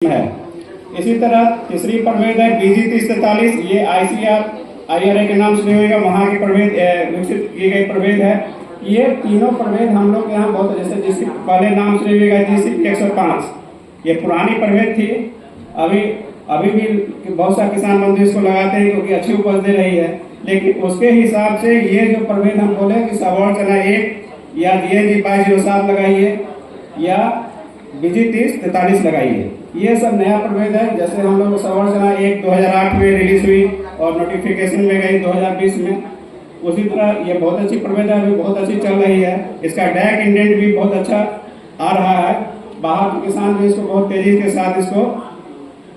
है। इसी तरह तीसरी प्रभेद है BG 3043, ये ICAR के नाम से होगा, वहाँ की प्रभेद विकसित की गई प्रभेद है। ये तीनों प्रभेद हम लोग यहाँ बहुत, जैसे जिसके पहले नाम से होगा GCP 105, ये पुरानी प्रभेद थी। अभी भी बहुत सा किसान बंधु इसको लगाते हैं क्योंकि अच्छी उपज दे रही है, लेकिन उसके हिसाब से ये जो प्रभेद हम बोले कि सवर्ण चना 1 या GNG 2207 लगाइए या BG 3043 लगाइए, ये सब नया प्रभेद है। जैसे हम लोग सवर्ण चना 1 2008 में रिलीज हुई और नोटिफिकेशन में गई 2020 में, उसी तरह ये बहुत अच्छी प्रभेद है, अभी बहुत अच्छी चल रही है। इसका डैक इंडेंट भी बहुत अच्छा आ रहा है, बाहर के किसान भी इसको बहुत तेजी के साथ इसको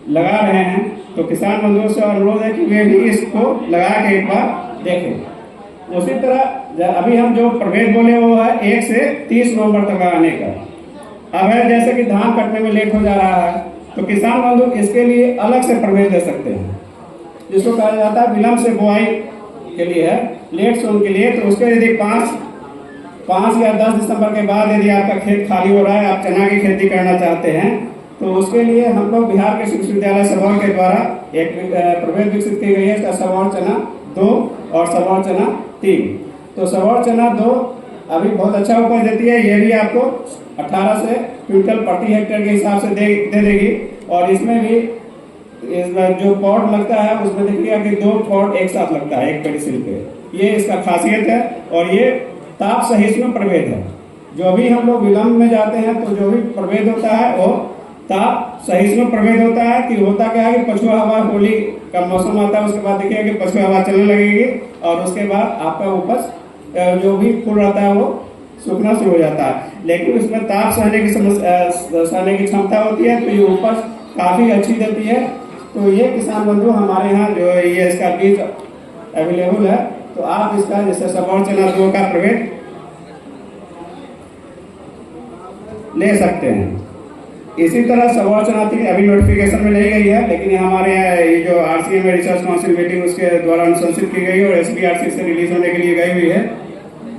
लगा रहे हैं। तो किसान बंधुओं से अनुरोध है कि वे भी इसको लगा के एक बार देखें। उसी तरह अभी हम जो प्रभेद बोले वो है 1 से 30 नवंबर तक लगाने का। अब है जैसे कि धान कटने में लेट हो जा रहा है, तो किसान बंधु इसके लिए अलग से प्रभेद दे सकते हैं, जिसको कहा जाता है विलंब से बुआई के लिए है, लेट सोन के लिए। तो उसके यदि 5 या 10 दिसंबर के बाद यदि आपका खेत खाली हो रहा है, आप चना की खेती करना चाहते हैं, तो उसके लिए हम लोग बिहार कृषि विश्वविद्यालय सबौर के द्वारा एक प्रभेद विकसित की गई है, इसका सवर्ण चना 2 और सवर्ण चना 3। तो सवर्ण चना 2 अभी बहुत अच्छा उपज देती है, ये भी आपको 18 से क्विंटल प्रति हेक्टेयर के हिसाब से दे देगी। और इसमें भी जो पॉट लगता है उसमें देखिएगा कि 2 पॉट एक साथ लगता है एक पेडिसिल पे, ये इसका खासियत है। और ये ताप सहिष्णु प्रभेद है। जो भी हम लोग विलंब में जाते हैं तो जो भी प्रभेद होता है वो ताप सहिष्णु प्रभेद होता है। कि होता क्या है कि पछुआ हवा, होली का मौसम आता है, उसके बाद देखिएगा कि पछुआ हवा चलने लगेगी और उसके बाद आपका उपज जो भी फूल रहता है वो सूखना शुरू हो जाता है। लेकिन उसमें ताप सहने की क्षमता होती है, तो ये उपज काफी अच्छी देती है। तो ये किसान बंधु हमारे यहाँ जो ये इसका बीज अवेलेबल है, तो आप इसका जैसे सवर्ण चना 2 का प्रभेद ले सकते हैं। इसी तरह सवर्ण चना 3 अभी नोटिफिकेशन में नहीं गई है, लेकिन हमारे यहाँ ये जो RCM रिसर्च काउंसिल मीटिंग उसके द्वारा अनुशंसित की गई और SBRC से रिलीज होने के लिए गई हुई है।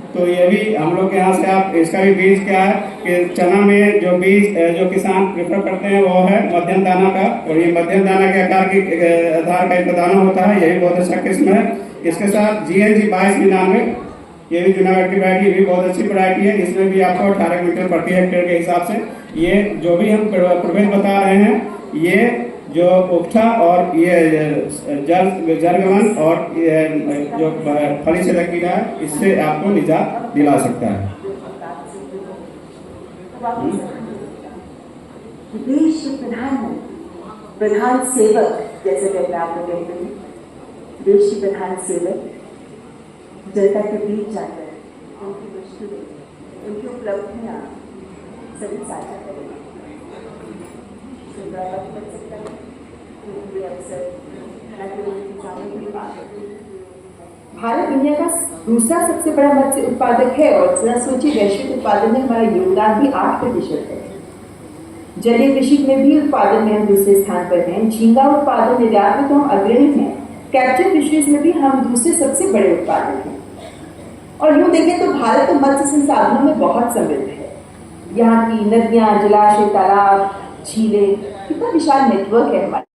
तो ये भी हम लोग के यहाँ से आप इसका भी बीज क्या है कि चना में जो बीज जो किसान प्रेफर करते हैं वो है मध्यम दाना का, और ये मध्यम दाना के आधार का एक दाना होता है, ये भी बहुत अच्छा किस्म है। इसके साथ GNG 2299, ये भी जूनागढ़ की वैरायटी भी बहुत अच्छी वैरायटी है। इसमें भी आपको 18 क्विंटल प्रति हेक्टेयर के हिसाब से ये जो भी हम प्रभेद बता रहे हैं, ये जो उक्ठा और ये जरगमन और जो फली से कीड़ा है, इससे आपको निजात दिला सकता है। देश प्रधान सेवक जैसे कहते हैं, आप लोग कहते हैं देश की प्रधान सेवक जनता के बीच जाकर उनकी मुश्किलें, उनकी उपलब्धियां सभी साझा करेंगे। भारत दुनिया का दूसरा सबसे बड़ा मत्स्य उत्पादक है और जन सोचिए वैश्विक उत्पादन में हमारा योगदान भी 8% है। जलीय कृषि में भी उत्पादन में हम दूसरे स्थान पर हैं। झींगा उत्पादन निर्यात में तो हम अग्रणी हैं। कैप्चर फिशरीज में भी हम दूसरे सबसे बड़े उत्पादक हैं। और यूं देखें तो भारत मत्स्य संसाधनों में बहुत समृद्ध है। यहाँ की नदियां, जलाशय, तालाब, झीलें, कितना विशाल नेटवर्क है हमारा।